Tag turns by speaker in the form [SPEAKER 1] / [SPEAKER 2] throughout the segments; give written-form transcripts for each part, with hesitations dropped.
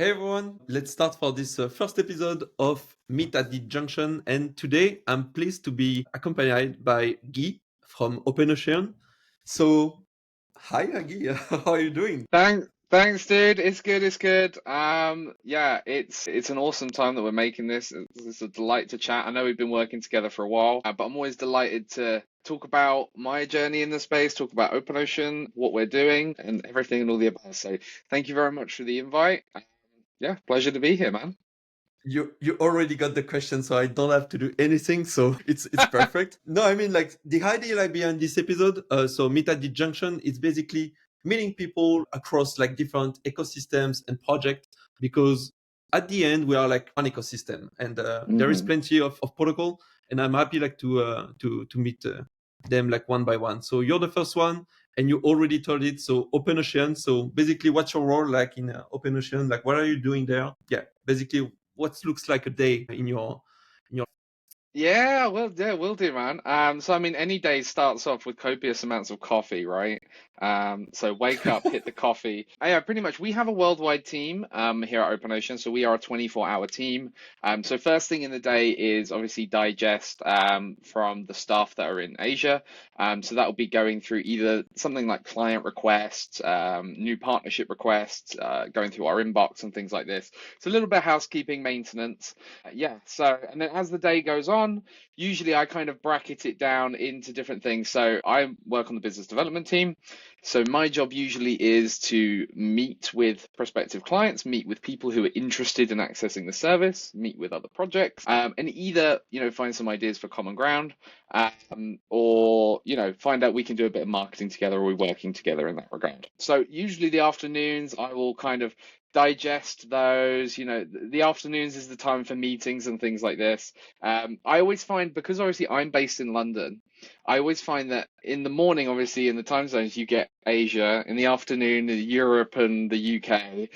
[SPEAKER 1] Hey everyone, let's start for this first episode of Meet at the Junction. And today I'm pleased to be accompanied by Guy from OpenOcean. So, hi Guy, how are you doing?
[SPEAKER 2] Thanks, dude. It's good. It's good. Yeah, it's an awesome time that we're making this. It's a delight to chat. I know we've been working together for a while, but I'm always delighted to talk about my journey in the space, talk about OpenOcean, what we're doing, and everything and all the above. So, thank you very much for the invite. Yeah, pleasure to be here, man.
[SPEAKER 1] You already got the question, so I don't have to do anything. So it's perfect. No, I mean like the idea like behind this episode. So Meet at the Junction is basically meeting people across like different ecosystems and projects because at the end we are like one ecosystem and there is
[SPEAKER 2] hmm
[SPEAKER 1] plenty of protocol and I'm happy like to meet them like one by one. So you're the first one and you already told it. So OpenOcean. So basically, what's your role like in OpenOcean? Like, what are you doing there? Yeah, basically, what looks like a day in your.
[SPEAKER 2] Yeah, will do, man. So I mean, any day starts off with copious amounts of coffee, right? So wake up, hit the coffee. Yeah, pretty much. We have a worldwide team here at OpenOcean, so we are a 24-hour team. So first thing in the day is obviously digest from the staff that are in Asia. So that will be going through either something like client requests, new partnership requests, going through our inbox and things like this. So a little bit of housekeeping, maintenance. Yeah, so and then as the day goes on, usually I kind of bracket it down into different things. So I work on the business development team. So my job usually is to meet with prospective clients, meet with people who are interested in accessing the service, meet with other projects, and either, find some ideas for common ground, or, find out we can do a bit of marketing together or we're working together in that regard. So usually the afternoons I will kind of digest those. The afternoons is the time for meetings and things like this. I always find, because obviously I'm based in London, I always find that in the morning, obviously in the time zones, you get Asia, in the afternoon, Europe and the UK,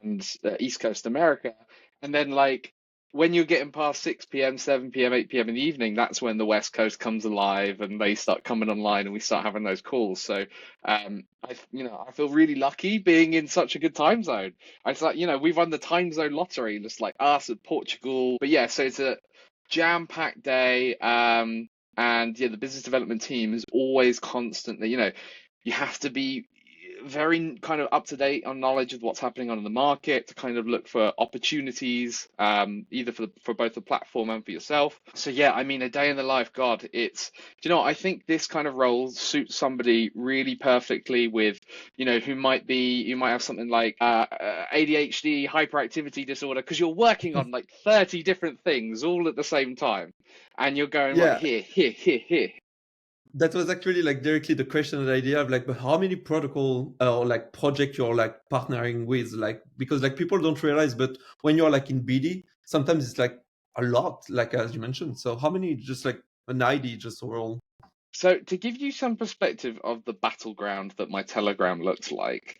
[SPEAKER 2] and East Coast America. And then, like, when you're getting past 6 p.m., 7 p.m., 8 p.m. in the evening, that's when the West Coast comes alive and they start coming online and we start having those calls. So, I feel really lucky being in such a good time zone. It's like, we've won the time zone lottery, just like us and Portugal. But yeah, so it's a jam-packed day. And yeah, the business development team is always constantly, you have to be very kind of up to date on knowledge of what's happening on the market to kind of look for opportunities, either for both the platform and for yourself. So yeah, I mean, a day in the life, God, I think this kind of role suits somebody really perfectly with, you might have something like ADHD, hyperactivity disorder, because you're working on like 30 different things all at the same time, and you're going right
[SPEAKER 1] Yeah,
[SPEAKER 2] here, here, here, here.
[SPEAKER 1] that was actually like directly the question that I did have, like, but how many protocol or like project you're like partnering with, like because like people don't realize, but when you're like in BD, sometimes it's like a lot, like as you mentioned. So how many just like an ID just overall?
[SPEAKER 2] So, to give you some perspective of the battleground that my Telegram looks like,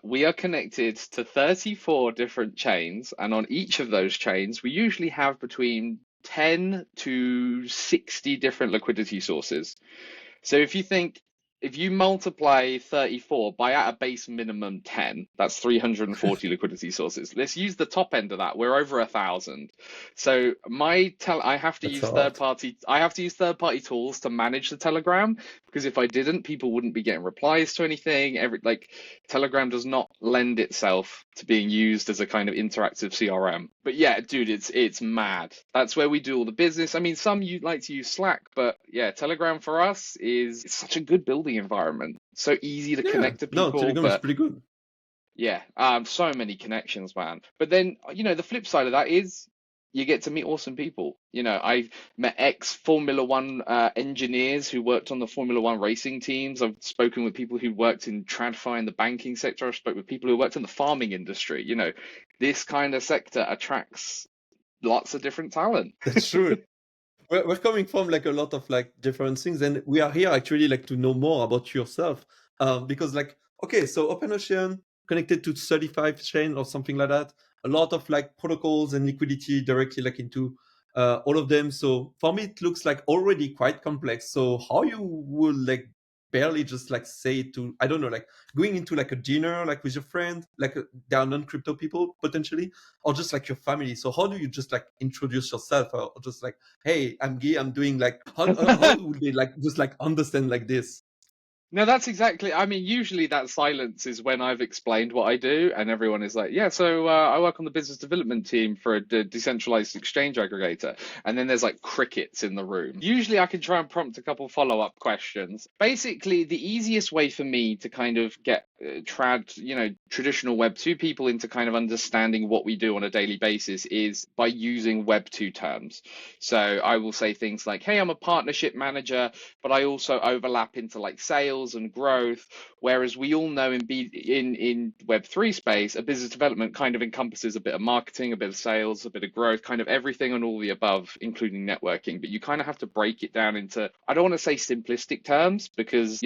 [SPEAKER 2] we are connected to 34 different chains, and on each of those chains, we usually have between 10 to 60 different liquidity sources. So if you multiply 34 by at a base minimum 10, that's 340 liquidity sources. Let's use the top end of that. We're over 1,000. So
[SPEAKER 1] That's a lot.
[SPEAKER 2] I have to use third party tools to manage the Telegram, because if I didn't, people wouldn't be getting replies to anything. Telegram does not lend itself to being used as a kind of interactive CRM. But yeah, dude, it's mad. That's where we do all the business. I mean, some you like to use Slack, but yeah, Telegram for us is it's such a good building environment. So easy to
[SPEAKER 1] Yeah,
[SPEAKER 2] connect to
[SPEAKER 1] no,
[SPEAKER 2] people,
[SPEAKER 1] Telegram is
[SPEAKER 2] but
[SPEAKER 1] pretty good.
[SPEAKER 2] yeah, so many connections, man. But then, the flip side of that is you get to meet awesome people. I've met ex Formula One engineers who worked on the Formula One racing teams. I've spoken with people who worked in TradFi in the banking sector. I've spoken with people who worked in the farming industry. This kind of sector attracts lots of different talent.
[SPEAKER 1] That's true. We're coming from like a lot of like different things, and we are here actually like to know more about yourself, because like okay, so OpenOcean connected to 35 chain or something like that, a lot of like protocols and liquidity directly like into all of them. So for me, it looks like already quite complex. So how you will like barely just like say to, I don't know, like going into like a dinner, like with your friend, like they are non-crypto people potentially, or just like your family. So how do you just like introduce yourself, or just like, hey, I'm Guy, I'm doing like, how would they like just like understand like this?
[SPEAKER 2] No, that's exactly. I mean, usually that silence is when I've explained what I do, and everyone is like, "Yeah, so I work on the business development team for a decentralized exchange aggregator." And then there's like crickets in the room. Usually, I can try and prompt a couple follow-up questions. Basically, the easiest way for me to kind of get traditional Web 2 people into kind of understanding what we do on a daily basis is by using Web 2 terms. So I will say things like, "Hey, I'm a partnership manager, but I also overlap into like sales and growth." Whereas we all know in Web3 space, a business development kind of encompasses a bit of marketing, a bit of sales, a bit of growth, kind of everything and all the above, including networking. But you kind of have to break it down into, I don't want to say simplistic terms because,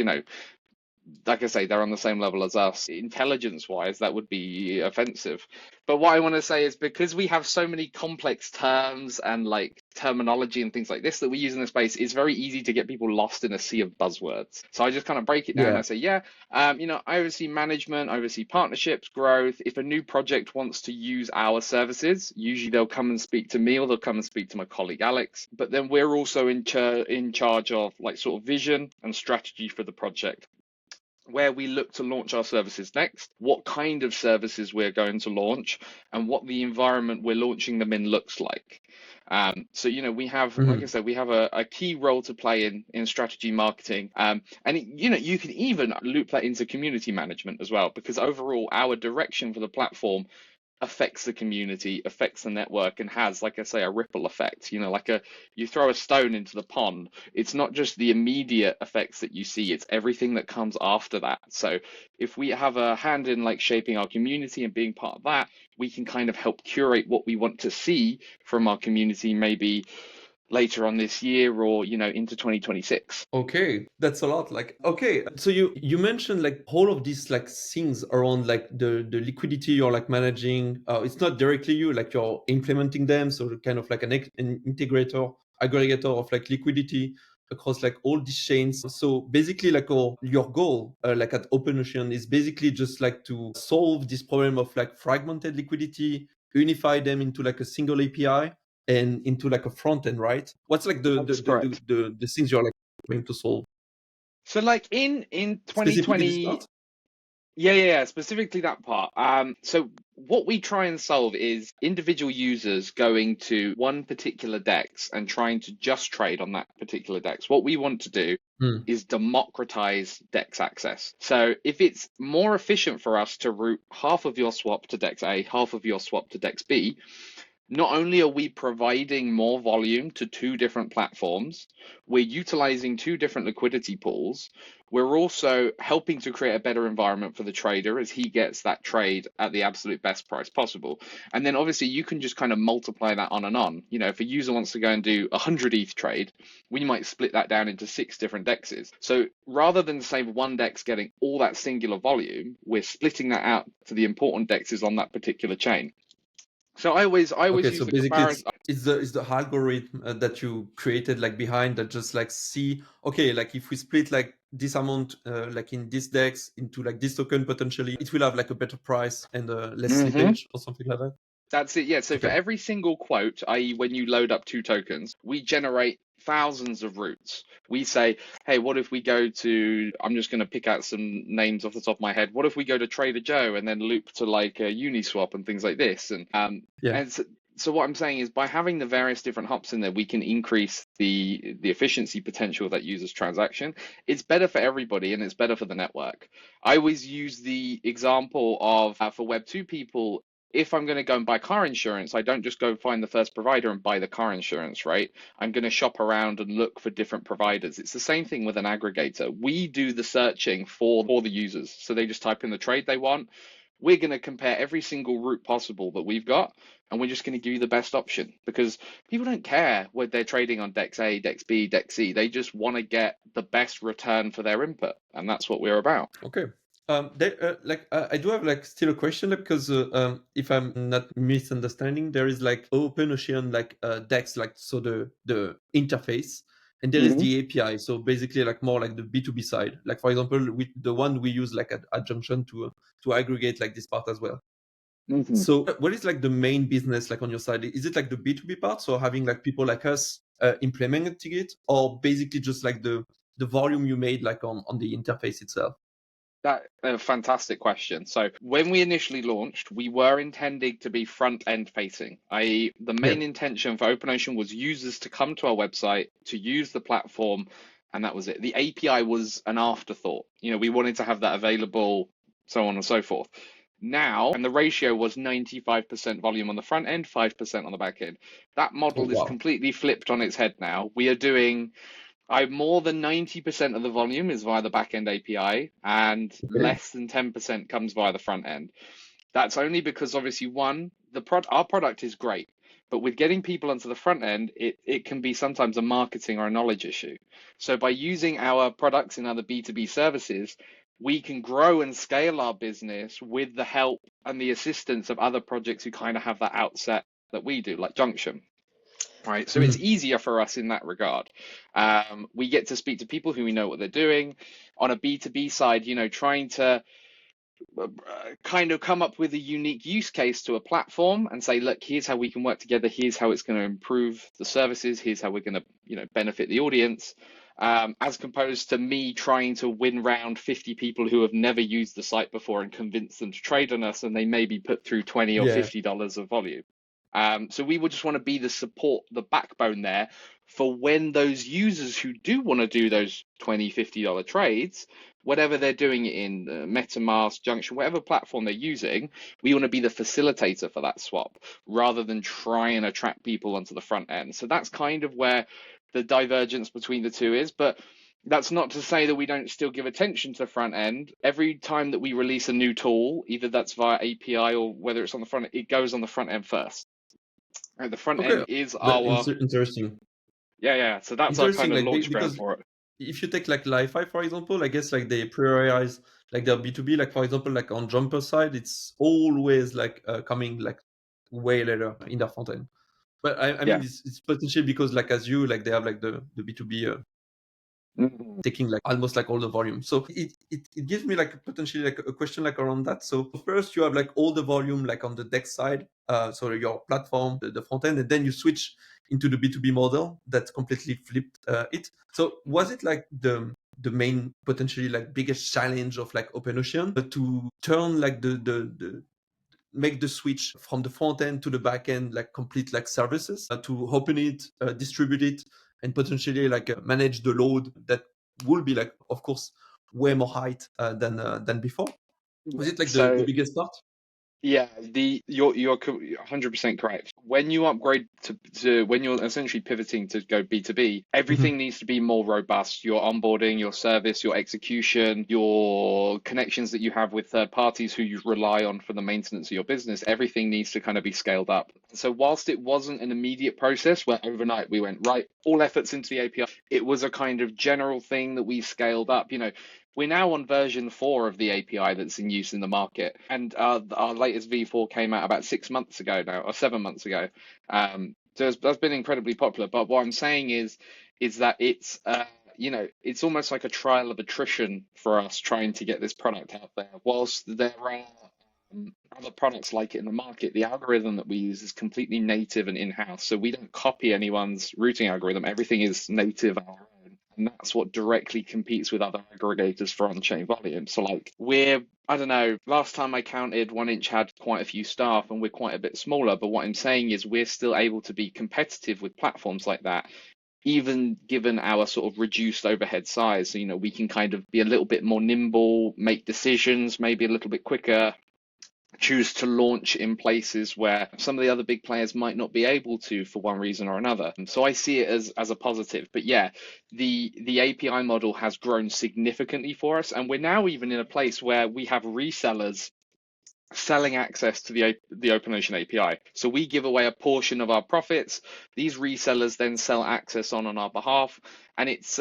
[SPEAKER 2] like I say, they're on the same level as us. Intelligence wise, that would be offensive. But what I want to say is because we have so many complex terms and like terminology and things like this that we use in the space, it's very easy to get people lost in a sea of buzzwords. So I just kind of break it down and
[SPEAKER 1] Yeah.
[SPEAKER 2] I say, I oversee management, I oversee partnerships, growth. If a new project wants to use our services, usually they'll come and speak to me or they'll come and speak to my colleague Alex. But then we're also in charge of like sort of vision and strategy for the project, where we look to launch our services next, what kind of services we're going to launch, and what the environment we're launching them in looks like. So, we have, like I
[SPEAKER 1] Mhm.
[SPEAKER 2] said, we have a key role to play in strategy marketing. And, you can even loop that into community management as well, because overall, our direction for the platform affects the community, affects the network, and has, like I say, a ripple effect. You throw a stone into the pond, it's not just the immediate effects that you see, it's everything that comes after that. So if we have a hand in like shaping our community and being part of that, we can kind of help curate what we want to see from our community, maybe later on this year or into 2026.
[SPEAKER 1] Okay, that's a lot. Like, okay, so you mentioned like all of these like things around like the liquidity you're like managing. It's not directly you, like you're implementing them. So kind of like an integrator, aggregator of like liquidity across like all these chains. So basically, like your goal, like at OpenOcean, is basically just like to solve this problem of like fragmented liquidity, unify them into like a single API and into like a front end, right? What's like
[SPEAKER 2] That's correct.
[SPEAKER 1] the things you're like going to solve?
[SPEAKER 2] So like in
[SPEAKER 1] Specifically this
[SPEAKER 2] 2020.
[SPEAKER 1] part?
[SPEAKER 2] Yeah, specifically that part. So what we try and solve is individual users going to one particular DEX and trying to just trade on that particular DEX. What we want to do
[SPEAKER 1] Hmm.
[SPEAKER 2] is democratize DEX access. So if it's more efficient for us to route half of your swap to DEX A, half of your swap to DEX B, not only are we providing more volume to two different platforms, we're utilizing two different liquidity pools. We're also helping to create a better environment for the trader as he gets that trade at the absolute best price possible. And then obviously you can just kind of multiply that on and on. If a user wants to go and do 100 ETH trade, we might split that down into 6 different dexes. So rather than say one dex getting all that singular volume, we're splitting that out to the important dexes on that particular chain. So I always
[SPEAKER 1] Okay,
[SPEAKER 2] use
[SPEAKER 1] so
[SPEAKER 2] the
[SPEAKER 1] basically
[SPEAKER 2] comparison.
[SPEAKER 1] it's the algorithm that you created like behind that just like see, okay, like if we split like this amount like in this DEX into like this token potentially, it will have like a better price and less
[SPEAKER 2] Hmm.
[SPEAKER 1] slippage or something like that.
[SPEAKER 2] That's it. Yeah. So for
[SPEAKER 1] Okay.
[SPEAKER 2] every single quote, i.e., when you load up two tokens, we generate thousands of routes. We say, hey, what if we go to, I'm just going to pick out some names off the top of my head. What if we go to Trader Joe and then loop to like a Uniswap and things like this?
[SPEAKER 1] Yeah.
[SPEAKER 2] And so what I'm saying is by having the various different hops in there, we can increase the efficiency potential of that user's transaction. It's better for everybody and it's better for the network. I always use the example of for Web2 people, if I'm going to go and buy car insurance, I don't just go find the first provider and buy the car insurance, right? I'm going to shop around and look for different providers. It's the same thing with an aggregator. We do the searching for the users. So they just type in the trade they want. We're going to compare every single route possible that we've got, and we're just going to give you the best option because people don't care whether they're trading on DEX A, DEX B, DEX C. They just want to get the best return for their input, and that's what we're about.
[SPEAKER 1] Okay. I do have like still a question because if I'm not misunderstanding, there is like OpenOcean like DEX, like so the interface, And there is the API. So basically like more like the B2B side. Like for example, with the one we use like at Junction to aggregate like this part as well. So what is like the main business like on your side? Is it like the B2B part? So having like people like us implementing it, or basically just like the volume you made like on the interface itself?
[SPEAKER 2] That a fantastic question. So when we initially launched, we were intending to be front end facing, i.e., the main intention for OpenOcean was users to come to our website to use the platform, and that was it. The API was an afterthought. We wanted to have that available, so on and so forth. Now, and the ratio was 95% volume on the front end, 5% on the back end. That model is completely flipped on its head now. We are doing more than 90% of the volume is via the backend API, and less than 10% comes via the front end. That's only because obviously our product is great, but with getting people onto the front end, it can be sometimes a marketing or a knowledge issue. So by using our products in other B2B services, we can grow and scale our business with the help and the assistance of other projects who kind of have that outset that we do, like Junction. Right, so it's easier for us in that regard. We get to speak to people who we know what they're doing. On a B2B side, trying to kind of come up with a unique use case to a platform and say, look, here's how we can work together. Here's how it's going to improve the services. Here's how we're going to, benefit the audience. As opposed to me trying to win round 50 people who have never used the site before and convince them to trade on us, and they maybe put through $20 or $50 of volume. So we would just want to be the support, the backbone there for when those users who do want to do those $20, $50 trades, whatever they're doing it in, MetaMask, Junction, whatever platform they're using, we want to be the facilitator for that swap rather than try and attract people onto the front end. So that's kind of where the divergence between the two is. But that's not to say that we don't still give attention to the front end. Every time that we release a new tool, either that's via API or whether it's on the front, it goes on the front end first. The front end is our
[SPEAKER 1] interesting.
[SPEAKER 2] Yeah. So that's our kind of launch ground for it.
[SPEAKER 1] If you take like Li-Fi, for example, I guess like they prioritize like their B2B, like for example, like on Jumper side, it's always like coming like way later in their front end. But I mean, it's potentially because like as you, like they have like the B2B taking like almost like all the volume. So it gives me like potentially like a question like around that. So first you have like all the volume like on the DEX side, so your platform, the front end, and then you switch into the B2B model that completely flipped it. So was it like the main potentially like biggest challenge of like OpenOcean to turn like the make the switch from the front end to the back end like complete like services to open it, distribute it, and potentially like manage the load that will be like, of course, way more height than before? Was it like the biggest part?
[SPEAKER 2] Yeah, you're 100% correct. When you upgrade to when you're essentially pivoting to go B2B, everything needs to be more robust. Your onboarding, your service, your execution, your connections that you have with third parties who you rely on for the maintenance of your business, everything needs to kind of be scaled up. So whilst it wasn't an immediate process where overnight we went, right, all efforts into the API, it was a kind of general thing that we scaled up. We're now on version 4 of the API that's in use in the market, and our latest V4 came out about 6 months ago now, or 7 months ago. So that's been incredibly popular. But what I'm saying is that it's it's almost like a trial of attrition for us trying to get this product out there. Whilst there are other products like it in the market, the algorithm that we use is completely native and in-house. So we don't copy anyone's routing algorithm. Everything is native our own. And that's what directly competes with other aggregators for on-chain volume. So like I don't know, last time I counted, 1inch had quite a few staff and we're quite a bit smaller. But what I'm saying is we're still able to be competitive with platforms like that, even given our sort of reduced overhead size. So, we can kind of be a little bit more nimble, make decisions maybe a little bit quicker, choose to launch in places where some of the other big players might not be able to for one reason or another. So I see it as a positive. But yeah, the API model has grown significantly for us, and we're now even in a place where we have resellers selling access to the OpenOcean API. So we give away a portion of our profits. These resellers then sell access on our behalf, and it's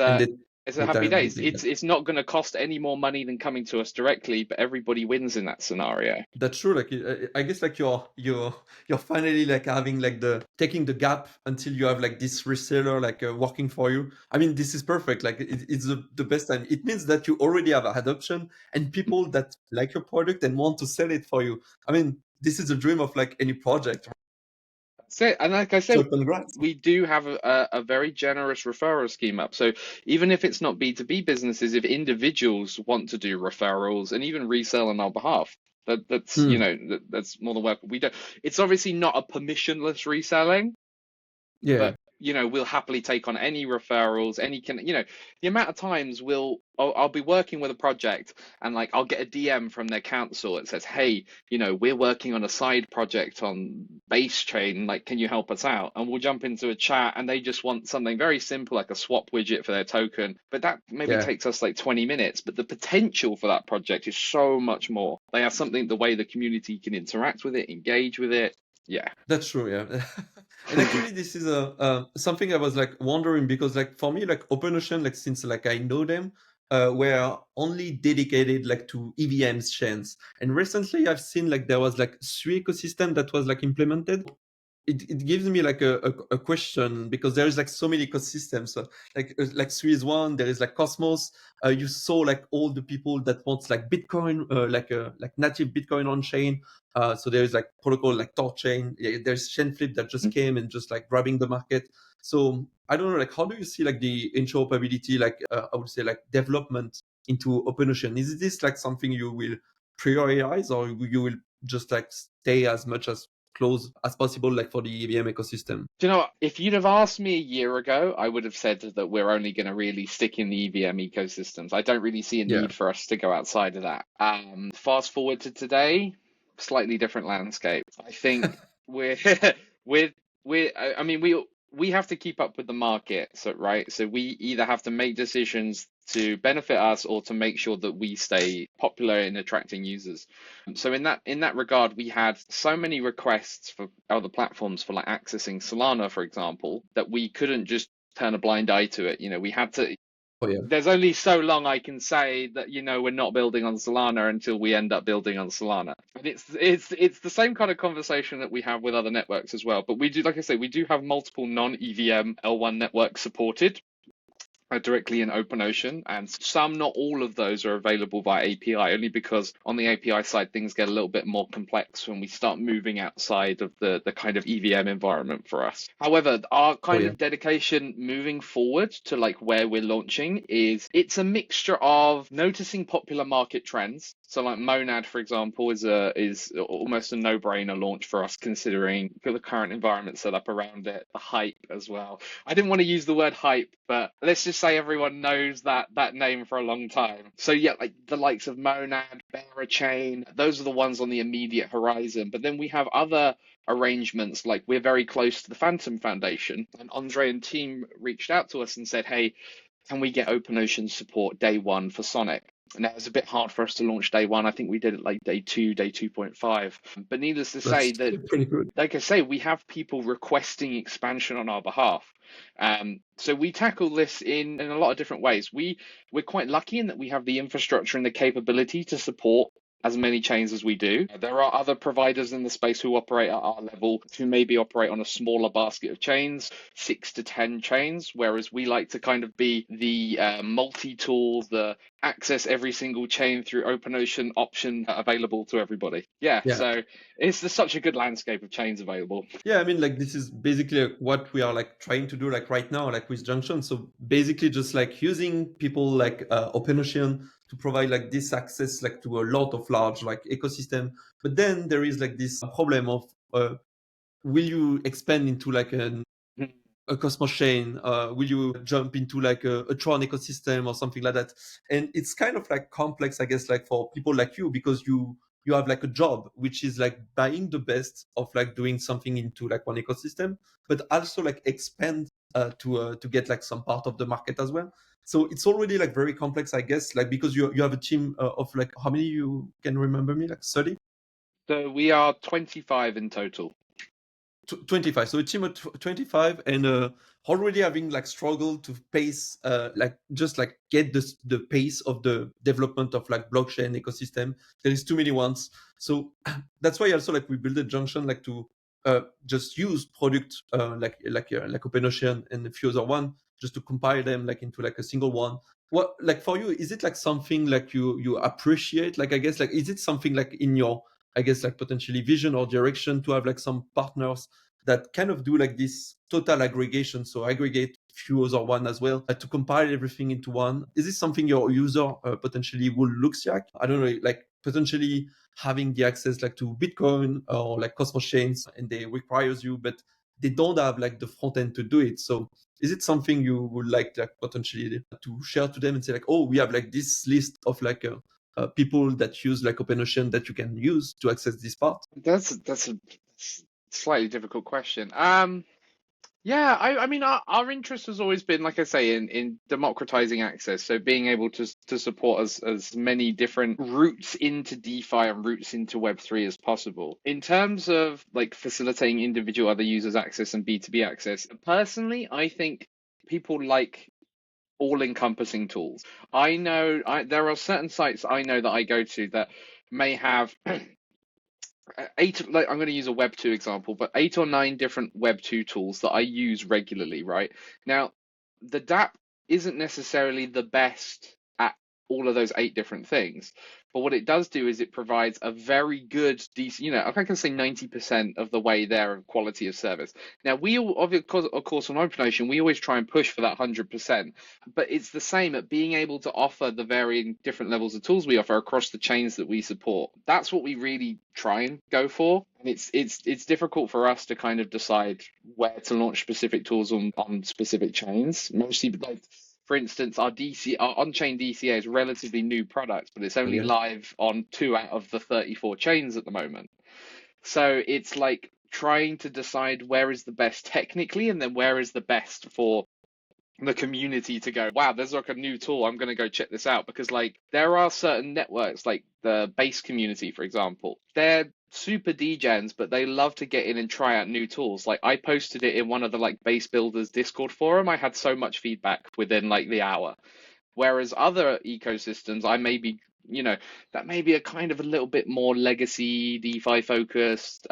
[SPEAKER 2] It's a happy
[SPEAKER 1] Ethereum
[SPEAKER 2] days.
[SPEAKER 1] holding.
[SPEAKER 2] It's not going to cost any more money than coming to us directly, but everybody wins in that scenario.
[SPEAKER 1] That's true. Like I guess like you're finally like having like the taking the gap until you have like this reseller like working for you. I mean, this is perfect. Like it's the best time. It means that you already have adoption and people that like your product and want to sell it for you. I mean, this is a dream of like any project.
[SPEAKER 2] That's it. And like I
[SPEAKER 1] So
[SPEAKER 2] said,
[SPEAKER 1] congrats.
[SPEAKER 2] we do have a very generous referral scheme up. So even if it's not B2B businesses, if individuals want to do referrals and even resell on our behalf, that's more than welcome. We don't. It's obviously not a permissionless reselling,
[SPEAKER 1] Yeah.
[SPEAKER 2] but we'll happily take on any referrals, the amount of times I'll be working with a project and like I'll get a DM from their council that says, hey, we're working on a side project on base chain, like can you help us out? And we'll jump into a chat and they just want something very simple like a swap widget for their token, but that maybe takes us like 20 minutes, but the potential for that project is so much more. They have something, the way the community can interact with it, engage with it. Yeah.
[SPEAKER 1] That's true, yeah. And actually, this is something I was like wondering because like for me, like OpenOcean, like since like I know them, were only dedicated like to EVMs chains. And recently, I've seen like there was like 3 ecosystem that was like implemented. It gives me like a question because there is like so many ecosystems. So, like 3 is one. There is like Cosmos. You saw like all the people that want like Bitcoin, like native Bitcoin on chain. So there is like protocol like Torchain. Yeah, there's Chainflip that just came and just like grabbing the market. So I don't know, like how do you see like the interoperability, like I would say like development into OpenOcean? Is this like something you will prioritize or you will just like stay as much as close as possible, like for the EVM ecosystem?
[SPEAKER 2] Do you know what? If you'd have asked me a year ago, I would have said that we're only going to really stick in the EVM ecosystems. I don't really see a
[SPEAKER 1] Yeah.
[SPEAKER 2] need for us to go outside of that. Fast forward to today, slightly different landscape. I think we're I mean we have to keep up with the market, so right? So we either have to make decisions to benefit us or to make sure that we stay popular in attracting users. So in that regard, we had so many requests for other platforms for like accessing Solana, for example, that we couldn't just turn a blind eye to it. We had to.
[SPEAKER 1] Oh yeah.
[SPEAKER 2] There's only so long I can say that we're not building on Solana until we end up building on Solana. And it's the same kind of conversation that we have with other networks as well. But we do, like I say, we do have multiple non-EVM L1 networks supported directly in OpenOcean, and some, not all of those, are available via API, only because on the API side things get a little bit more complex when we start moving outside of the kind of EVM environment for us. However, our kind of dedication moving forward to like where we're launching is it's a mixture of noticing popular market trends. So like Monad, for example, is almost a no-brainer launch for us, considering the current environment set up around it, the hype as well. I didn't want to use the word hype, but let's just say everyone knows that name for a long time. So yeah, like the likes of Monad, Chain, those are the ones on the immediate horizon. But then we have other arrangements, like we're very close to the Phantom Foundation, and Andre and team reached out to us and said, hey, can we get OpenOcean support day one for Sonic? Now it's a bit hard for us to launch day one. I think we did it like day 2.5. But needless to say that,
[SPEAKER 1] pretty good.
[SPEAKER 2] like I say, we have people requesting expansion on our behalf. So we tackle this in a lot of different ways. We're quite lucky in that we have the infrastructure and the capability to support as many chains as we do. There are other providers in the space who operate at our level who maybe operate on a smaller basket of chains, 6 to 10 chains, whereas we like to kind of be the multi-tool, the access every single chain through OpenOcean option available to everybody. Yeah. So it's just such a good landscape of chains available.
[SPEAKER 1] Yeah, I mean, like this is basically what we are like trying to do like right now, like with Junction. So basically just like using people like OpenOcean to provide like this access like to a lot of large like ecosystem. But then there is like this problem of will you expand into like a Cosmos chain? Will you jump into like a Tron ecosystem or something like that? And it's kind of like complex, I guess, like for people like you, because you have like a job, which is like buying the best of like doing something into like one ecosystem, but also like expand to get like some part of the market as well. So it's already like very complex, I guess, like because you have a team of like how many you can remember me, like 30?
[SPEAKER 2] So we are 25 in total.
[SPEAKER 1] 25. So a team of 25, and already having like struggled to pace, like just like get the pace of the development of like blockchain ecosystem. There is too many ones. So that's why also like we build a junction like to just use product like OpenOcean and a few other one, just to compile them like into like a single one. What, like for you, is it like something like you appreciate? Like I guess like, is it something like in your, I guess like potentially vision or direction to have like some partners that kind of do like this total aggregation, so aggregate few other one as well, to compile everything into one? Is this something your user potentially will look like? I don't know, like potentially having the access like to Bitcoin or like Cosmos chains, and they requires you, but they don't have like the front end to do it. So is it something you would like potentially to share to them and say like, oh, we have like this list of like people that use like OpenOcean that you can use to access this part?
[SPEAKER 2] That's a slightly difficult question. Yeah, I mean, our interest has always been, like I say, in democratizing access. So being able to support as many different routes into DeFi and routes into Web3 as possible. In terms of like facilitating individual other users access and B2B access, personally, I think people like all-encompassing tools. I know there are certain sites I know that I go to that may have eight, like I'm going to use a Web 2 example, but 8 or 9 different Web 2 tools that I use regularly, right? Now, the DApp isn't necessarily the best at all of those 8 different things. But what it does do is it provides a very good, decent, I can say 90% of the way there of quality of service. Now, we all, of course, on OpenOcean, we always try and push for that 100%, but it's the same at being able to offer the varying different levels of tools we offer across the chains that we support. That's what we really try and go for. And it's difficult for us to kind of decide where to launch specific tools on specific chains. Mostly, like, for instance, our on-chain DCA is a relatively new product, but it's only
[SPEAKER 1] Yeah.
[SPEAKER 2] live on 2 out of the 34 chains at the moment. So it's like trying to decide where is the best technically, and then where is the best for the community to go, wow, there's like a new tool, I'm going to go check this out. Because like there are certain networks, like the base community, for example, they're super degens, but they love to get in and try out new tools. Like I posted it in one of the like base builders Discord forum. I had so much feedback within like the hour. Whereas other ecosystems, I may be, that may be a kind of a little bit more legacy DeFi focused,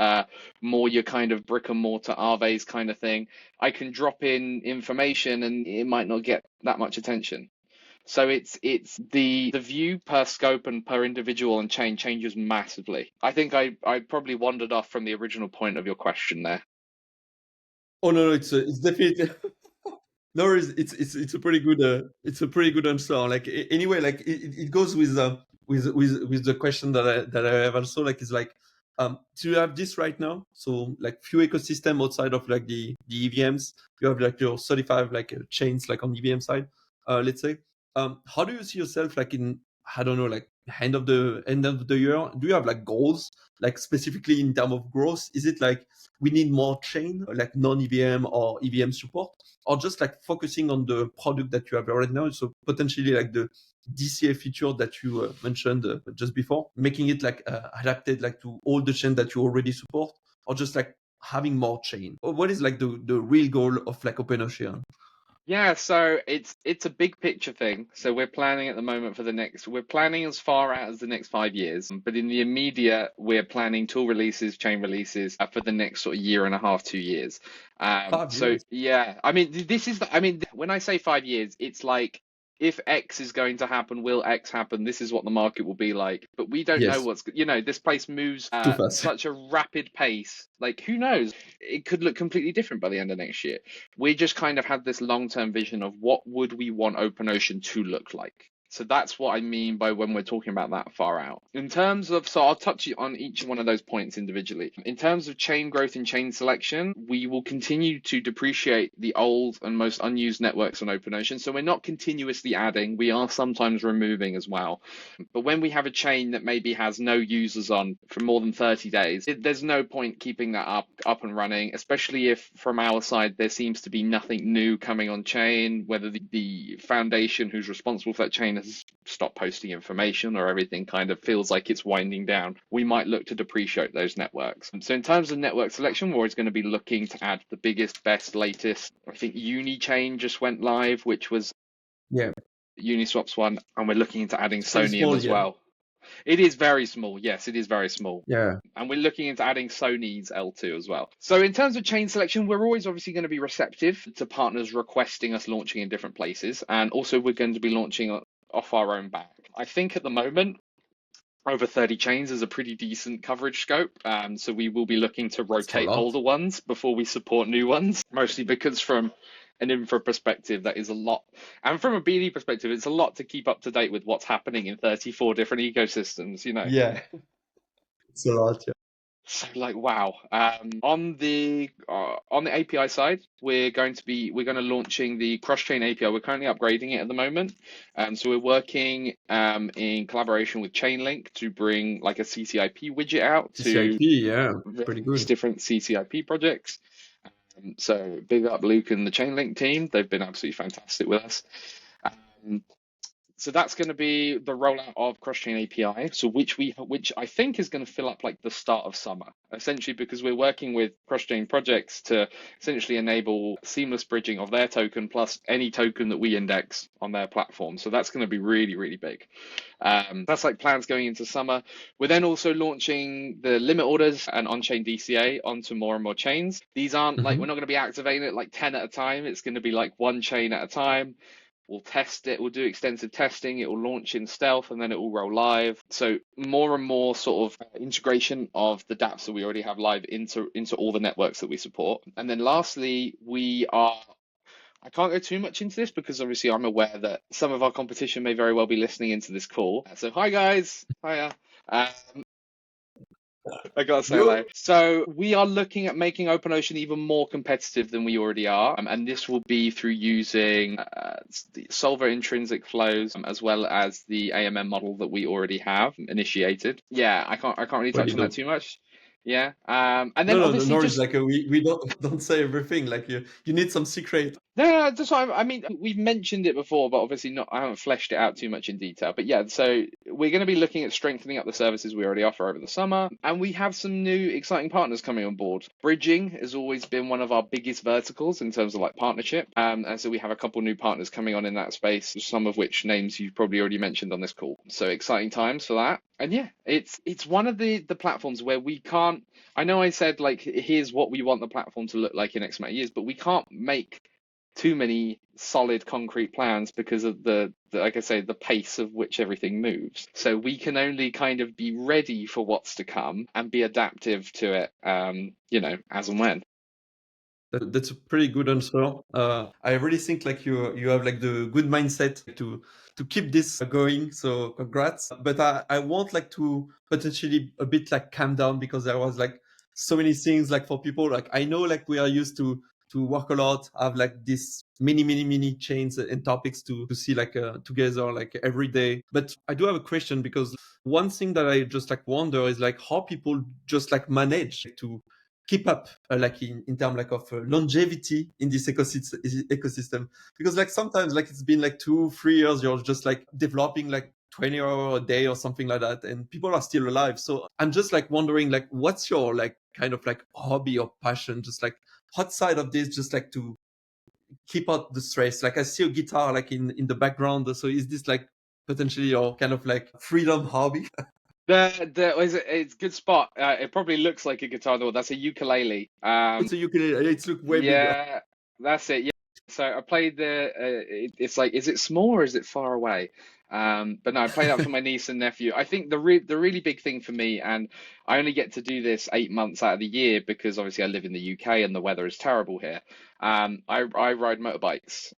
[SPEAKER 2] more your kind of brick and mortar Aves kind of thing. I can drop in information and it might not get that much attention. So it's the view per scope and per individual and chain changes massively. I think I probably wandered off from the original point of your question there.
[SPEAKER 1] Oh no, it's definitely no, it's a pretty good answer. Like anyway, like it goes with the question that I have also, like, is like, do you have this right now? So like few ecosystem outside of like the EVMs, you have like your 35 like chains like on EVM side, let's say. How do you see yourself like in, I don't know, like end of the year? Do you have like goals like specifically in terms of growth? Is it like we need more chain like non-EVM or EVM support, or just like focusing on the product that you have right now? So potentially like the DCA feature that you mentioned just before, making it like adapted like to all the chain that you already support, or just like having more chain? Or what is like the real goal of like OpenOcean?
[SPEAKER 2] Yeah, so it's a big picture thing. So we're planning at the moment we're planning as far out as the next 5 years, but in the immediate, we're planning tool releases, chain releases for the next sort of year and a half, 2 years.
[SPEAKER 1] Five
[SPEAKER 2] So
[SPEAKER 1] years.
[SPEAKER 2] yeah, I mean, when I say 5 years, it's like if X is going to happen, will X happen? This is what the market will be like. But we don't know
[SPEAKER 1] Yes,
[SPEAKER 2] this place moves
[SPEAKER 1] too fast.
[SPEAKER 2] such a rapid pace. Like, who knows? It could look completely different by the end of next year. We just kind of had this long-term vision of what would we want OpenOcean to look like. So that's what I mean by when we're talking about that far out. In terms of, so I'll touch on each one of those points individually. In terms of chain growth and chain selection, we will continue to depreciate the old and most unused networks on OpenOcean. So we're not continuously adding, we are sometimes removing as well. But when we have a chain that maybe has no users on for more than 30 days, there's no point keeping that up and running, especially if from our side there seems to be nothing new coming on chain, whether the foundation who's responsible for that chain has stopped posting information or everything kind of feels like it's winding down, we might look to depreciate those networks. And so in terms of network selection, we're always going to be looking to add the biggest, best, latest. I think Unichain just went live, which was
[SPEAKER 1] Yeah.
[SPEAKER 2] Uniswap's one, and we're looking into adding
[SPEAKER 1] Pretty
[SPEAKER 2] Sonium
[SPEAKER 1] small,
[SPEAKER 2] as
[SPEAKER 1] yeah.
[SPEAKER 2] well. It is very small. Yes, it is very small.
[SPEAKER 1] Yeah.
[SPEAKER 2] And we're looking into adding Sony's L2 as well. So in terms of chain selection, we're always obviously going to be receptive to partners requesting us launching in different places. And also we're going to be launching off our own back. I think at the moment, over 30 chains is a pretty decent coverage scope. So we will be looking to rotate older ones before we support new ones, mostly because from an infra perspective, that is a lot. And from a BD perspective, it's a lot to keep up to date with what's happening in 34 different ecosystems, you know?
[SPEAKER 1] Yeah. It's a lot, yeah.
[SPEAKER 2] So like, wow. On the API side, we're going to launching the cross-chain API. We're currently upgrading it at the moment. So we're working in collaboration with Chainlink to bring like a CCIP widget out
[SPEAKER 1] CCIP, yeah, pretty good.
[SPEAKER 2] different CCIP projects. So big up Luke and the Chainlink team. They've been absolutely fantastic with us. So that's going to be the rollout of cross-chain API. So which I think is going to fill up like the start of summer, essentially because we're working with cross-chain projects to essentially enable seamless bridging of their token plus any token that we index on their platform. So that's going to be really, really big. That's like plans going into summer. We're then also launching the limit orders and on-chain DCA onto more and more chains. These aren't like, we're not going to be activating it like 10 at a time. It's going to be like one chain at a time. We'll test it, we'll do extensive testing, it will launch in stealth and then it will roll live. So more and more sort of integration of the dApps that we already have live into all the networks that we support. And then lastly, I can't go too much into this because obviously I'm aware that some of our competition may very well be listening into this call. So hi guys, hiya. I gotta say hello. So we are looking at making OpenOcean even more competitive than we already are, and this will be through using the Solver intrinsic flows as well as the AMM model that we already have initiated. Yeah, I can't really touch on that too much. Yeah, and then obviously
[SPEAKER 1] just like we don't say everything. Like you need some secret.
[SPEAKER 2] No, that's what I mean. We've mentioned it before, but obviously not. I haven't fleshed it out too much in detail. But yeah, so we're going to be looking at strengthening up the services we already offer over the summer, and we have some new exciting partners coming on board. Bridging has always been one of our biggest verticals in terms of like partnership, and so we have a couple new partners coming on in that space. Some of which names you've probably already mentioned on this call. So exciting times for that. And yeah, it's one of the platforms where we can't. I know I said like here's what we want the platform to look like in X amount of years, but we can't make too many solid concrete plans because of the like I say, the pace of which everything moves. So we can only kind of be ready for what's to come and be adaptive to it, as and when.
[SPEAKER 1] That's a pretty good answer. I really think like you have like the good mindset to keep this going. So congrats. But I want like to potentially a bit like calm down because there was like so many things like for people like I know like we are used to work a lot, have like this many chains and topics to see like together like every day. But I do have a question because one thing that I just like wonder is like how people just like manage to keep up like in terms like of longevity in this ecosystem because like sometimes like it's been like 2-3 years you're just like developing like 20 hours a day or something like that and people are still alive. So I'm just like wondering like what's your like kind of like hobby or passion just like outside of this just like to keep out the stress. Like I see a guitar like in the background, so is this like potentially your kind of like freedom hobby?
[SPEAKER 2] It's a good spot. It probably looks like a guitar though. That's a ukulele.
[SPEAKER 1] It's a ukulele. It's look way bigger.
[SPEAKER 2] Yeah, that's it. Yeah. So I played it's like, is it small or is it far away? But no, I played that for my niece and nephew. I think the really big thing for me, and I only get to do this 8 months out of the year because obviously I live in the UK and the weather is terrible here. I ride motorbikes.